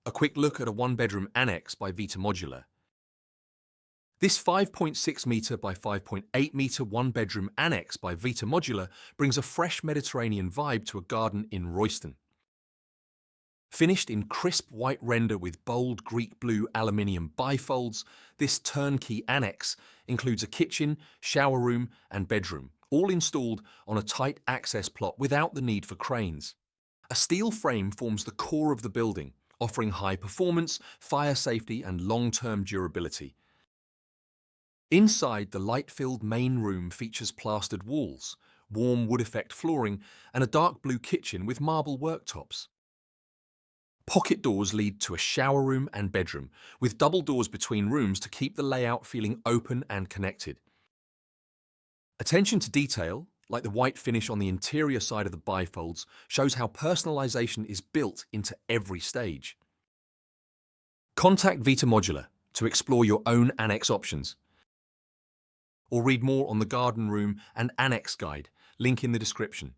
A quick look at a one-bedroom annex by Vita Modular. This 5.6 metre by 5.8 metre one-bedroom annex by Vita Modular brings a fresh Mediterranean vibe to a garden in Royston. Finished in crisp white render with bold Greek blue aluminium bifolds, this turnkey annex includes a kitchen, shower room and bedroom, all installed on a tight access plot without the need for cranes. A steel frame forms the core of the building, offering high performance, fire safety and long-term durability. Inside, the light-filled main room features plastered walls, warm wood effect flooring and a dark blue kitchen with marble worktops. Pocket doors lead to a shower room and bedroom, with double doors between rooms to keep the layout feeling open and connected. Attention to detail, like the white finish on the interior side of the bifolds, shows how personalization is built into every stage. Contact Vita Modular to explore your own annex options, or read more on the garden room and annex guide, link in the description.